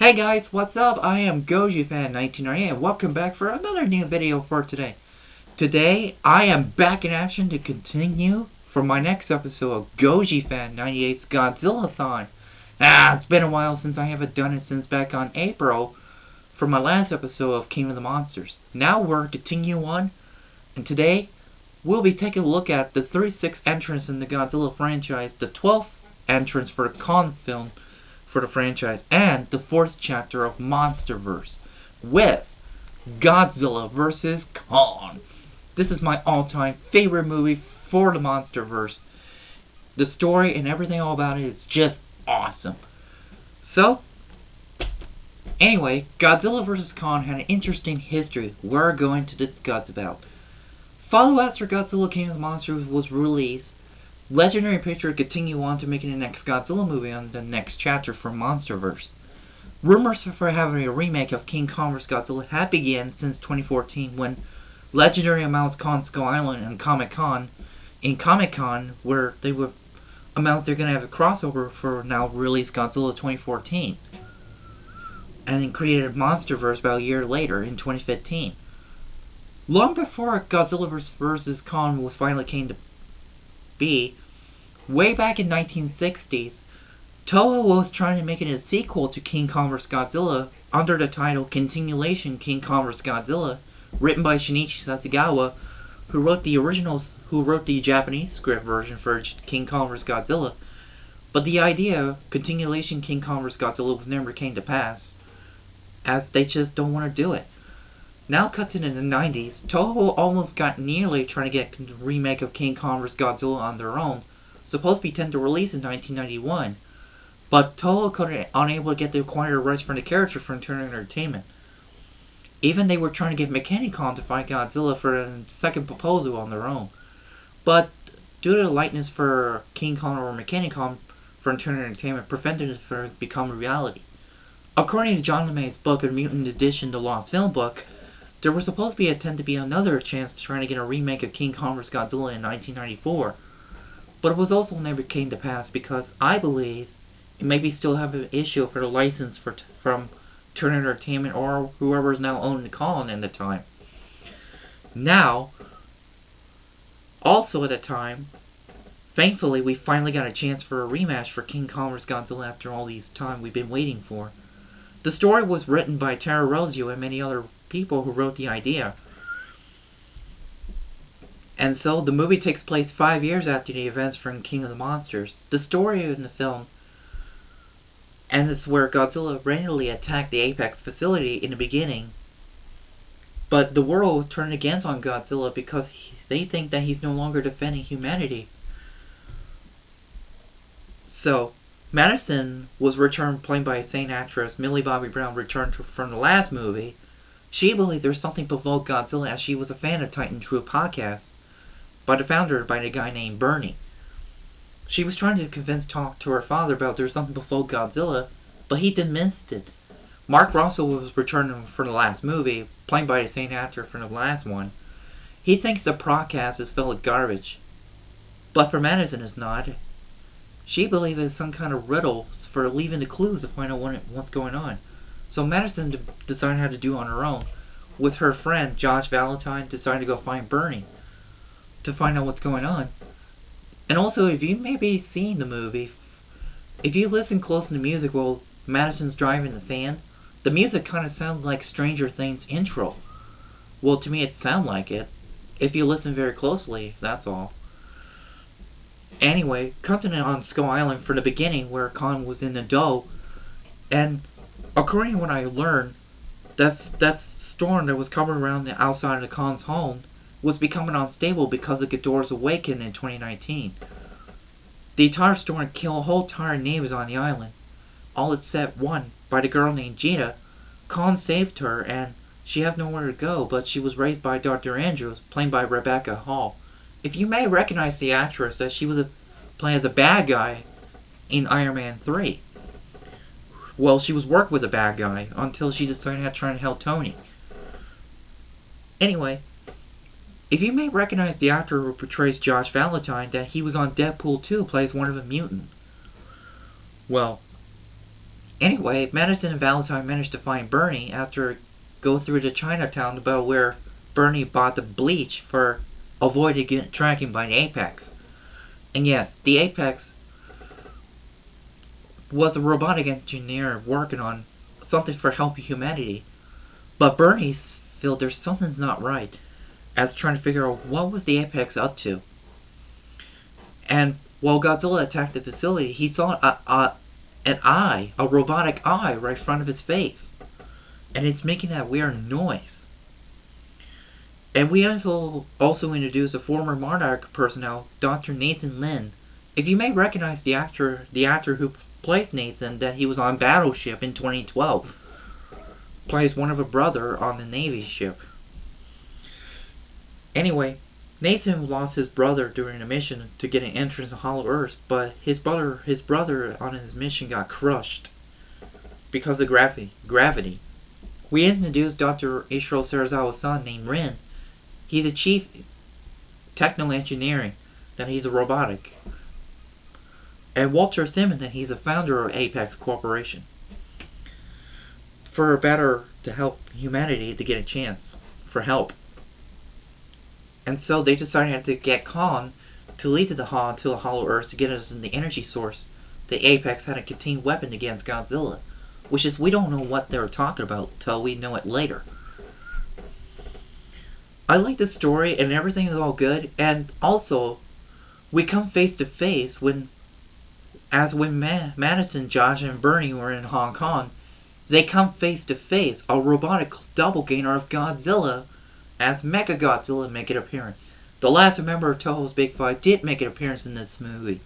Hey guys, what's up? I am GojiFan98's and welcome back for another new video for today. Today, I am back in action to continue for my next episode of GojiFan98's Godzilla-Thon. It's been a while since I haven't done it since back on April for my last episode of King of the Monsters. Now we're continuing on, and today we'll be taking a look at the 36th entrance in the Godzilla franchise, the 12th entrance for the Kong film for the franchise, and the 4th chapter of MonsterVerse with Godzilla vs. Kong. This is my all-time favorite movie for the MonsterVerse. The story and everything all about it is just awesome. So, anyway, Godzilla vs. Kong had an interesting history we're going to discuss about. Follow-ups for Godzilla King of the Monsters was released. Legendary Pictures continue on to making the next Godzilla movie on the next chapter for MonsterVerse. Rumors for having a remake of King Kong vs. Godzilla have begun since 2014 when Legendary announced Kong Skull Island and Comic-Con. In Comic-Con, where they would announce they're going to have a crossover for now released Godzilla 2014. And then created MonsterVerse about a year later in 2015. Long before Godzilla vs. Kong was finally came to be, way back in 1960s, Toho was trying to make it a sequel to King Kong vs. Godzilla under the title Continuation King Kong vs. Godzilla, written by Shinichi Sasagawa, who wrote the Japanese script version for King Kong vs. Godzilla. But the idea, Continuation King Kong vs. Godzilla, was never came to pass, as they just don't want to do it. Now cut to the 90s, Toho almost got nearly trying to get a remake of King Kong vs. Godzilla on their own, supposed to be tend to release in 1991, but Toho couldn't unable to get the acquired rights for the character from Turner Entertainment. Even they were trying to get Mechanicon to fight Godzilla for a second proposal on their own, but due to the likeness for King Kong or Mechanicon from Turner Entertainment prevented it from becoming reality. According to John LeMay's book, A Mutant Edition, The Lost Film Book, there was supposed to be another chance to try to get a remake of King Kong vs. Godzilla in 1994, but it was also never came to pass because I believe it maybe still have an issue for the license from Turner Entertainment or whoever is now owning the Kong at the time. Now, also at the time, thankfully we finally got a chance for a rematch for King Kong vs. Godzilla after all these time we've been waiting for. The story was written by Tara Rosio and many other people who wrote the idea. And so the movie takes place 5 years after the events from King of the Monsters. The story in the film ends where Godzilla randomly attacked the Apex facility in the beginning, but the world turned against on Godzilla because they think that he's no longer defending humanity. So Madison was returned, played by the same actress Millie Bobby Brown, returned from the last movie. She believed there was something provoked Godzilla as she was a fan of Titan True podcast by the founder, by the guy named Bernie. She was trying to talk to her father about there was something provoked Godzilla, but he dismissed it. Mark Russell was returning for the last movie, played by the same actor from the last one. He thinks the podcast is filled with garbage, but for Madison it's not. She believes it's some kind of riddle for leaving the clues to find out what's going on. So Madison decided how to do it on her own. With her friend, Josh Valentine, decided to go find Bernie to find out what's going on. And also, if you maybe seen the movie, if you listen close to the music while Madison's driving the fan, the music kind of sounds like Stranger Things intro. Well, to me it sounds like it. If you listen very closely, that's all. Anyway, continent on Skull Island for the beginning where Kong was in the dough, and according to what I learned, that storm that was covering around the outside of the Kong's home was becoming unstable because of Ghidorah's awakening in 2019. The entire storm killed a whole entire neighbors on the island, all except one, by the girl named Gina. Kong saved her and she has nowhere to go, but she was raised by Dr. Andrews, played by Rebecca Hall. If you may recognize the actress, that she was playing as a bad guy in Iron Man 3. Well, she was working with a bad guy until she decided to try to help Tony. Anyway, if you may recognize the actor who portrays Josh Valentine, that he was on Deadpool 2, plays one of the mutant. Well, Anyway, Madison and Valentine managed to find Bernie after go through to Chinatown about where Bernie bought the bleach for avoiding tracking by the Apex. And yes, the Apex was a robotic engineer working on something for helping humanity. But Bernie feels there's something's not right, as trying to figure out what was the Apex up to. And while Godzilla attacked the facility, he saw a robotic eye right in front of his face. And it's making that weird noise. And we also introduced a former Monarch personnel, Dr. Nathan Lin. If you may recognize the actor who plays Nathan, that he was on Battleship in 2012. Plays one of a brother on the Navy ship. Anyway, Nathan lost his brother during a mission to get an entrance to Hollow Earth, but his brother on his mission got crushed because of gravity. We introduced Dr. Ishiro Serizawa's son named Rin. He's a chief techno-engineering, that he's a robotic. And Walter Simmons, that he's a founder of Apex Corporation. To help humanity to get a chance for help. And so they decided to get Khan to lead to the Hollow Earth to get us in the energy source. The Apex had a contained weapon against Godzilla, which is, we don't know what they were talking about till we know it later. I like the story and everything is all good, and also we come face to face when Madison, Josh, and Bernie were in Hong Kong. They come face to face, a robotic doppelganger of Godzilla, as Megagodzilla make an appearance. The last member of Toho's Big Five did make an appearance in this movie.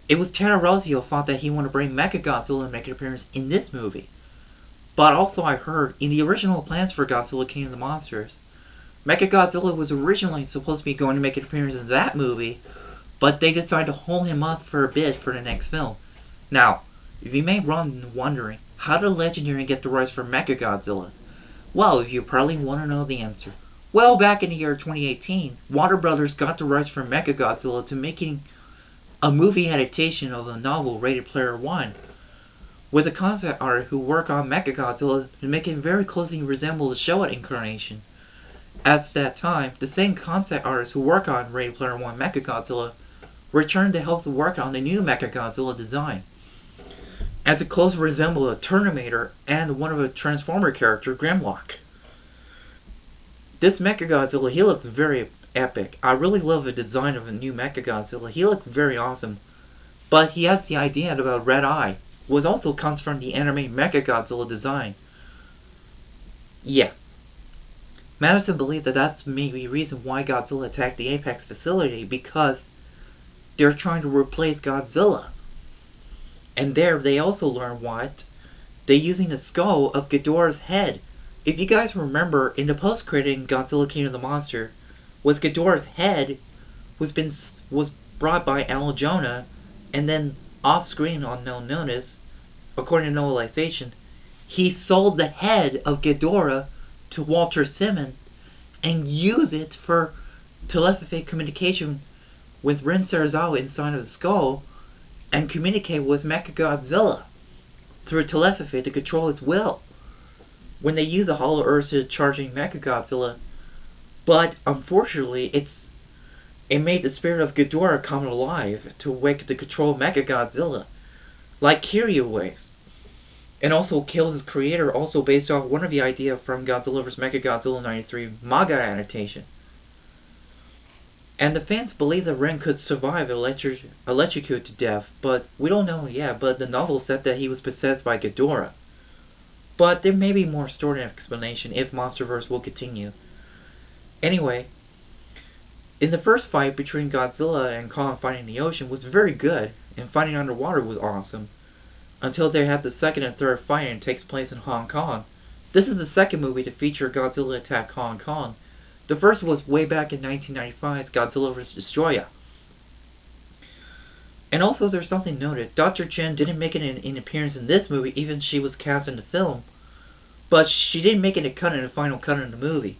It was Terrorazio who thought that he wanted to bring Mechagodzilla and make an appearance in this movie. But also I heard, in the original plans for Godzilla King of the Monsters, Mechagodzilla was originally supposed to be going to make an appearance in that movie, but they decided to hold him up for a bit for the next film. Now, if you may run wondering, how did Legendary get the rights for Mechagodzilla? Well, if you probably want to know the answer. Well, back in the year 2018, Warner Brothers got the rights for Mechagodzilla to making a movie adaptation of a novel, Ready Player One, with a concept artist who worked on Mechagodzilla to make it very closely resemble the Showa incarnation. At that time, the same concept artist who worked on Ready Player One Mechagodzilla returned to help to work on the new Mechagodzilla design, and to closely resemble a Terminator and one of a Transformer character, Grimlock. This Mechagodzilla, he looks very epic. I really love the design of a new Mechagodzilla. He looks very awesome. But he has the idea about Red Eye, which also comes from the anime Mechagodzilla design. Yeah. Madison believed that that's maybe the reason why Godzilla attacked the Apex facility, because they're trying to replace Godzilla. And there they also learn what they're using the skull of Ghidorah's head. If you guys remember, in the post-credit in Godzilla King of the Monster, was Ghidorah's head was brought by Al Jonah, and then off-screen on no notice, according to novelization, he sold the head of Ghidorah to Walter Simmons and used it for telepathic communication with Rin Serizawa inside of the skull, and communicate with Mechagodzilla through telepathy to control its will when they use a Hollow Earth to charging Mechagodzilla. But unfortunately, it made the spirit of Ghidorah come alive to wake to control Mechagodzilla, like Kiryu ways, and also kills his creator, also based off one of the ideas from Godzilla vs. Mechagodzilla 93 manga adaptation. And the fans believe that Ren could survive electrocuted to death, but we don't know yet. But the novel said that he was possessed by Ghidorah. But there may be more story and explanation if MonsterVerse will continue. Anyway, in the first fight between Godzilla and Kong fighting in the ocean was very good, and fighting underwater was awesome, until they had the second and third fight, and it takes place in Hong Kong. This is the second movie to feature Godzilla attack Hong Kong. The first was way back in 1995's Godzilla vs. Destroyer. And also there's something noted. Dr. Chen didn't make an appearance in this movie, even she was cast in the film. But she didn't make it a cut in the final cut in the movie.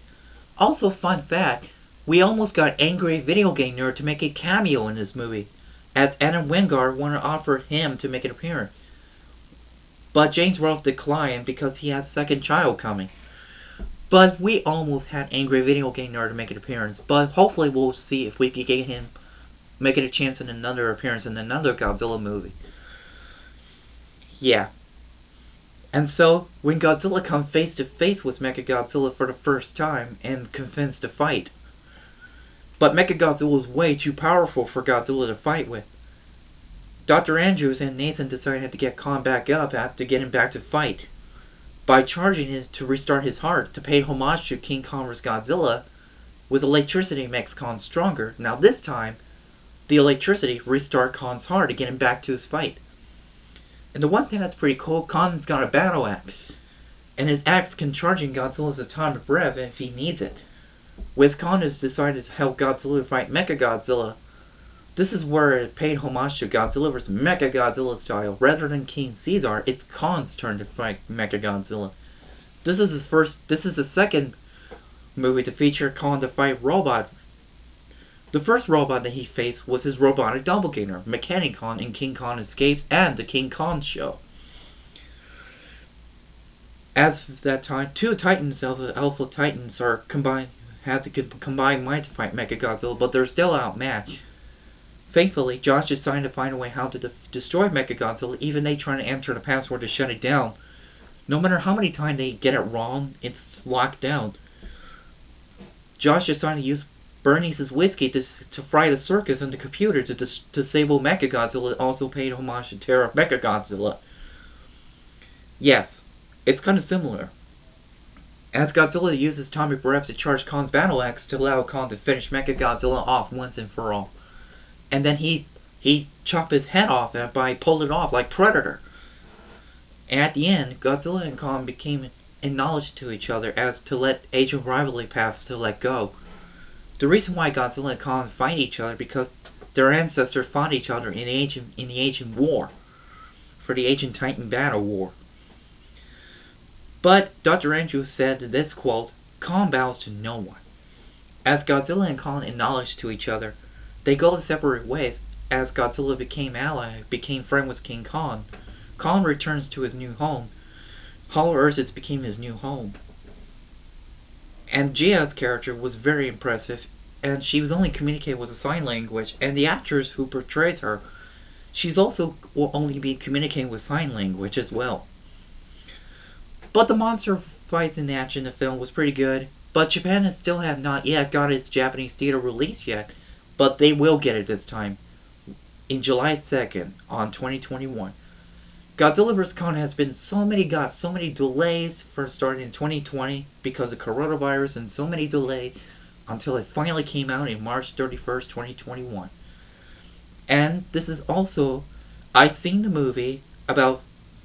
Also, fun fact, we almost got Angry Video Game Nerd to make a cameo in this movie, as Adam Wingard wanted to offer him to make an appearance. but James Rolfe declined because he has a second child coming. But we almost had Angry Video Game Nerd to make an appearance, but hopefully we'll see if we can get him making a chance in another appearance in another Godzilla movie. Yeah. And so, when Godzilla comes face to face with Mechagodzilla for the first time and convinced to fight. But Mechagodzilla is way too powerful for Godzilla to fight with. Dr. Andrews and Nathan decided to get Khan back up to get him back to fight. By charging it to restart his heart to pay homage to King Kong vs. Godzilla, with electricity makes Khan stronger. Now this time, the electricity restart Khan's heart to get him back to his fight. And the one thing that's pretty cool, Khan's got a battle axe. And his axe can charge in Godzilla's atomic breath if he needs it. With Khan has decided to help Godzilla fight Mechagodzilla, this is where it paid homage to Godzilla vs. Mechagodzilla style. Rather than King Caesar, it's Khan's turn to fight Mechagodzilla. This is the second movie to feature Khan to fight robot. The first robot that he faced was his robotic doppelganger, Mechanicon in King Kong Escapes and the King Kong Show. As of that time, two Titans, Alpha Titans, had to combine might to fight Mechagodzilla, but they're still outmatched. Thankfully, Josh decided to find a way how to destroy Mechagodzilla, even they trying to enter the password to shut it down. No matter how many times they get it wrong, it's locked down. Josh decided to use Bernie's whiskey to fry the circus and the computer to disable Mechagodzilla, also paid homage to Terror of Mechagodzilla. Yes, it's kind of similar. As Godzilla uses atomic breath to charge Khan's battle axe to allow Khan to finish Mechagodzilla off once and for all. And then he chopped his head off by pulling it off like Predator. And at the end, Godzilla and Khan became acknowledged to each other as to let ancient rivalry paths to let go. The reason why Godzilla and Kong fight each other because their ancestors fought each other in the ancient war, for the ancient Titan battle war. But Dr. Andrews said in this quote, Kong bows to no one. As Godzilla and Kong acknowledged to each other, they go separate ways. As Godzilla became friend with King Kong, Kong returns to his new home. Hollow Earth became his new home. And Gia's character was very impressive, and she was only communicating with a sign language, and the actress who portrays her, she's also will only be communicating with sign language as well. But the monster fights in action in the film was pretty good, but Japan still have not yet got its Japanese theater release yet, but they will get it this time, in July 2nd, on 2021. Godzilla vs. Kong has been so many delays for starting in 2020 because of coronavirus and so many delays until it finally came out in March 31st, 2021. And this is also, I've seen the movie about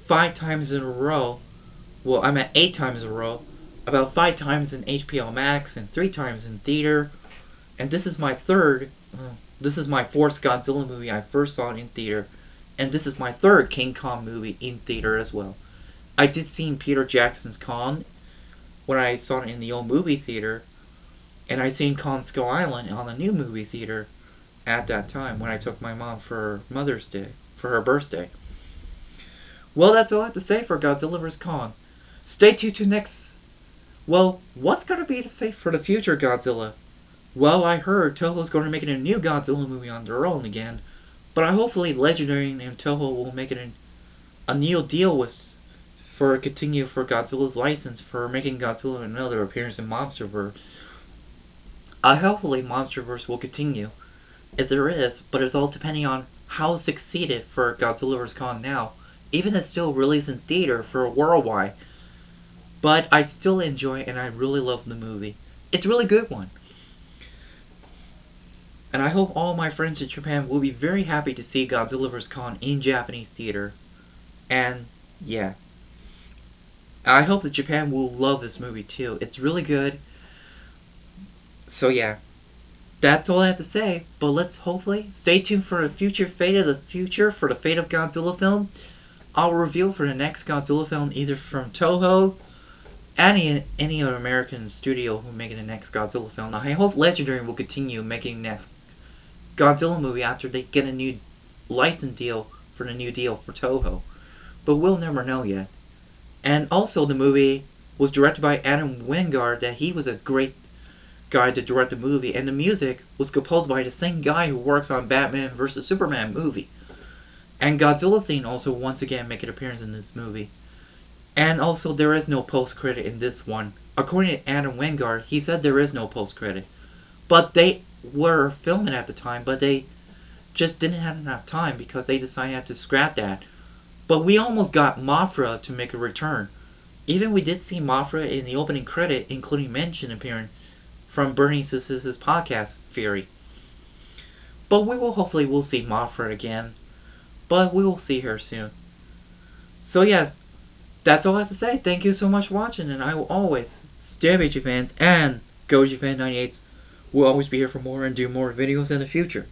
5 times in a row. Well, I'm at 8 times in a row. About 5 times in HBO Max and 3 times in theater. And this is my fourth Godzilla movie I first saw in theater. And this is my third King Kong movie in theater as well. I did see Peter Jackson's Kong when I saw it in the old movie theater. And I seen Kong Skull Island on the new movie theater at that time when I took my mom for Mother's Day, for her birthday. Well, that's all I have to say for Godzilla vs. Kong. Stay tuned to next... Well, what's going to be the fate for the future Godzilla? Well, I heard Toho's going to make it a new Godzilla movie on their own again. But hopefully Legendary and Toho will make it a new deal continue for Godzilla's license for making Godzilla another appearance in MonsterVerse. Hopefully MonsterVerse will continue, if there is, but it's all depending on how it succeeded for Godzilla vs. Kong now. Even it's still released in theater for worldwide. But I still enjoy it and I really love the movie. It's a really good one. And I hope all my friends in Japan will be very happy to see Godzilla vs. Kong in Japanese theater. And, yeah. I hope that Japan will love this movie too. It's really good. So yeah. That's all I have to say. But let's hopefully stay tuned for the future fate of Godzilla film. I'll reveal for the next Godzilla film either from Toho, any other American studio who make the next Godzilla film. Now, I hope Legendary will continue making the next Godzilla movie after they get a new license deal for the new deal for Toho. but we'll never know yet. And also the movie was directed by Adam Wingard, that he was a great guy to direct the movie, and the music was composed by the same guy who works on Batman vs. Superman movie. And Godzilla-Thon also once again make an appearance in this movie. And also there is no post-credit in this one. According to Adam Wingard, he said there is no post-credit. But they were filming at the time, but they just didn't have enough time because they decided to scrap that. But we almost got Mothra to make a return. Even we did see Mothra in the opening credit, including mention appearing from Bernie Sis' podcast Fury. But hopefully we'll see Mothra again. But we will see her soon. So yeah, that's all I have to say. Thank you so much for watching, and I will always stay with fans, and GojiFan98's will always be here for more and do more videos in the future.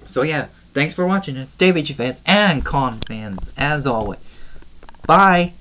So yeah, thanks for watching, and stay with fans and con fans as always. Bye!